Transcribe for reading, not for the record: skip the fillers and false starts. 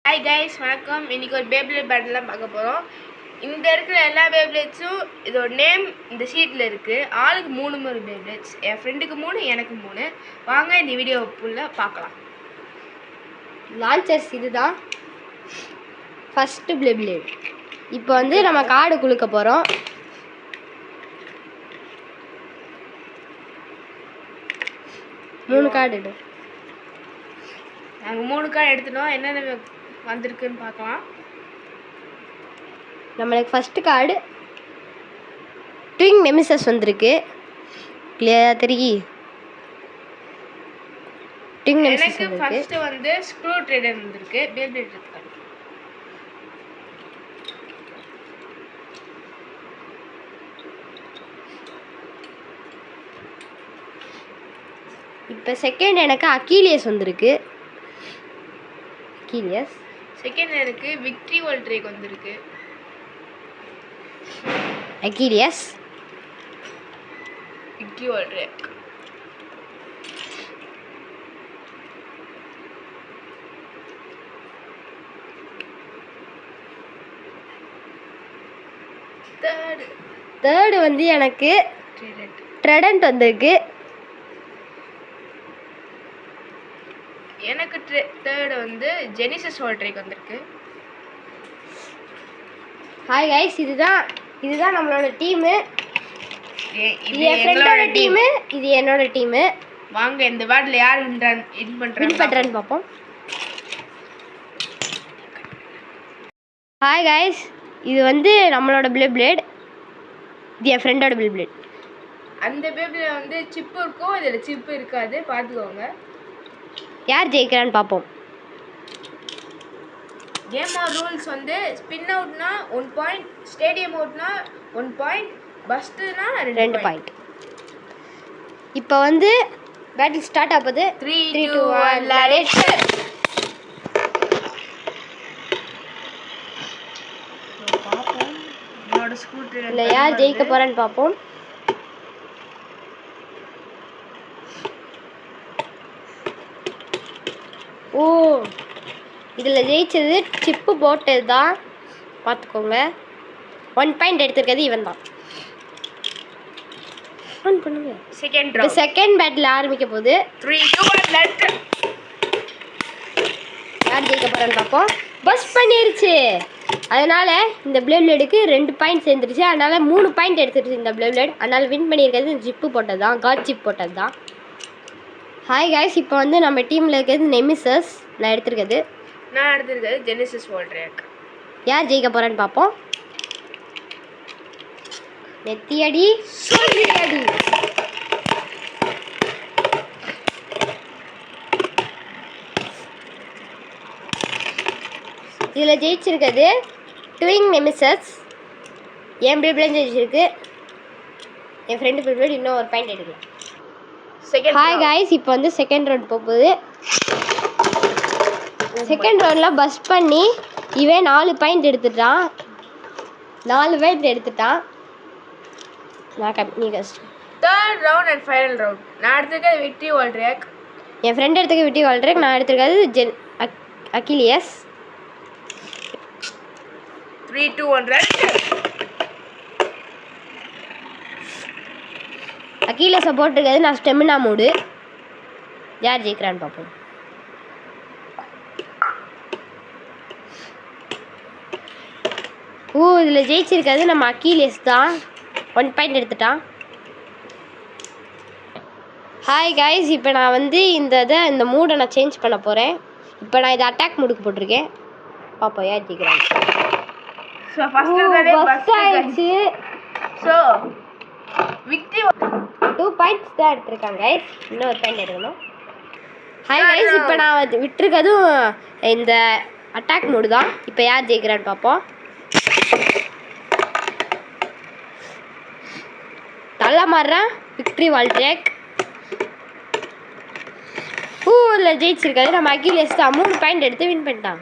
Hi guys, வணக்கம். இன்னைக்கு ஒரு பேப்ளேட் பேட்டில் பார்க்க போகிறோம். இந்த இருக்கிற எல்லா பேப்ளேட்ஸும் இதோட நேம் இந்த ஷீட்டில் இருக்குது. ஆளுக்கு 3 பேப்ளேட்ஸ். என் ஃப்ரெண்டுக்கு 3, எனக்கு 3. வாங்க இந்த வீடியோ ஃபுல்லாக பார்க்கலாம். லான்ச்சர்ஸ் இதுதான் ஃபஸ்ட்டு பேப்ளேட். இப்போ வந்து நம்ம கார்டு குலுக்க போகிறோம். மூணு கார்டு எடு. நாங்கள் 3 கார்டு எடுத்துட்டோம். என்னென்ன வந்திருக்குன்னு பார்க்கலாம். நம்மளுக்கு ஃபஸ்ட்டு கார்டு ட்விங் நெமிசஸ் வந்திருக்கு. கிளியராக தெரியுது. ட்விங் நெமிசஸ் எனக்கு ஃபர்ஸ்ட் வந்து ஸ்க்ரூ ட்ரைடர் வந்திருக்கு. பேப்ளேட் இருக்கு. இப்போ செகண்ட் எனக்கு அக்கீலியஸ் வந்திருக்கு. அக்கீலியஸ். செகண்ட் எனக்கு விக்டரி வோல்ட்ரேக் வந்திருக்கு. அக்கீலியஸ். விக்டரி வோல்ட்ரேக். தேர்டு வந்து எனக்கு ட்ரெடன்ட் வந்திருக்கு. எனக்கு தேர்டு வந்து ஜெனிசஸ் வோல்ட்ரேக் வந்திருக்கு. ஹாய் கைஸ், இதுதான் நம்மளோட டீமு. இது என் ஃப்ரெண்டோட டீமு, இது என்னோட டீமு. வாங்க இந்த வார்டில் யார் வின் பண்ணுறான்னு பார்ப்போம். ஹாய் கைஸ், இது வந்து நம்மளோட பேப்ளேட். இது என் ஃப்ரெண்டோட பேப்ளேட். அந்த பேப்ளேட் வந்து சிப்பு இருக்கும், இதில் சிப்பு இருக்காது, பார்த்துக்கோங்க. யார் ஜெயிக்கிறான்னு பார்ப்போம். கேம் ரூல்ஸ் வந்து ஸ்பின் அவுட்னா 1 பாயிண்ட், ஸ்டேடியம் அவுட்னா 1 பாயிண்ட், பஸ்ட்னா 2 பாயிண்ட். இப்போ வந்து பேட்டில் ஸ்டார்ட் ஆகுது. 3 2 1 லெட்ஸ் பாப்போம். என்னோட ஸ்கூட்டர் இல்ல யார் ஜெயிக்க போறான்னு பார்ப்போம். ஓ, இதில் ஜெயிச்சது சிப்பு போட்டது தான், பார்த்துக்கோங்க. 1 பாயிண்ட் எடுத்துருக்கிறது இவன் தான். ஆன் பண்ணுங்க. செகண்ட் பேட்டில் ஆரம்பிக்க போகுது. 3 2 1 லெட்ஸ். யார் ஜெயிக்க போகிறான்னு பார்ப்போம். பஸ் பண்ணிருச்சு. அதனால் இந்த பேப்ளேடுக்கு 2 பாயிண்ட் சேர்ந்துருச்சு. அதனால் 3 பாயிண்ட் எடுத்துருச்சு இந்த பேப்ளேட். அதனால் வின் பண்ணியிருக்கிறது ஜிப்பு போட்டது தான், காட் ஜிப் போட்டது தான். ஹாய் கைஸ், இப்போ வந்து நம்ம டீமில் இருக்கிறது நெமிசஸ். நான் எடுத்துருக்கிறது ஜெனிசஸ் வோல்ட்ரேக். யார் ஜெயிக்க போகிறான்னு பார்ப்போம். நெத்தியடி சொல்லியடி. இதில் ஜெயிச்சிருக்கிறது ட்விங் நெமிசஸ். என் பேப்ளேட் ஜெயிச்சிருக்கு. என் ஃப்ரெண்டு பேப்ளேட் இன்னும் 1 பாயிண்ட் எடுக்கலாம். ஹாய் கைஸ், இப்போ வந்து செகண்ட் ரவுண்ட் போகுது. செகண்ட் ரவுண்டில் பஸ் பண்ணி இவன் 4 பாயிண்ட் எடுத்துட்டான். 4 பாயிண்ட் எடுத்துட்டான். நீ கஷ்டம். Third round and final round. நான் எடுத்துருக்கிறது விக்டரி வோல்ட்ரேக். என் ஃப்ரெண்ட் எடுத்துக்க விக்டரி வோல்ட்ரேக். நான் எடுத்துருக்கிறது அக்கிலியஸ். 3 2 1 லெட்ஸ். அக்கீலியஸை போட்டிருக்கிறது நான் ஸ்டெமினா மூடு. யார் ஜெயிக்கிறான்னு பார்ப்போம். ஓ, இதில் ஜெயிச்சிருக்கிறது நம்ம அக்கீலியஸ் தான். 1 பாயிண்ட் எடுத்துட்டான். ஹாய் கைஸ், இப்போ நான் வந்து இந்த மூடை நான் சேஞ்ச் பண்ண போகிறேன். இப்போ நான் இதை அட்டாக் மூடுக்கு போட்டிருக்கேன். பார்ப்போம் யார் ஜெயிக்கிறாங்க. பஸ் ஆயிடுச்சு. ஸோ விக்டரி 2 பாயிண்ட்ஸ் தான் எடுத்திருக்காங்க கைஸ். இன்னும் 1 பாயிண்ட் எடுக்கணும். ஹாய் கைஸ், இப்போ நான் விட்டுருக்கதும் இந்த அட்டாக் மோடு தான். இப்போ யார் ஜெயிக்கிறான்னு பார்ப்போம். தள்ள மாறுறேன் விக்டரி வோல்ட்ரேக். இதில் ஜெயிச்சிருக்காது நம்ம அக்கிலியஸ் தான். 3 பாயிண்ட் எடுத்து வின் பண்ணிட்டான்.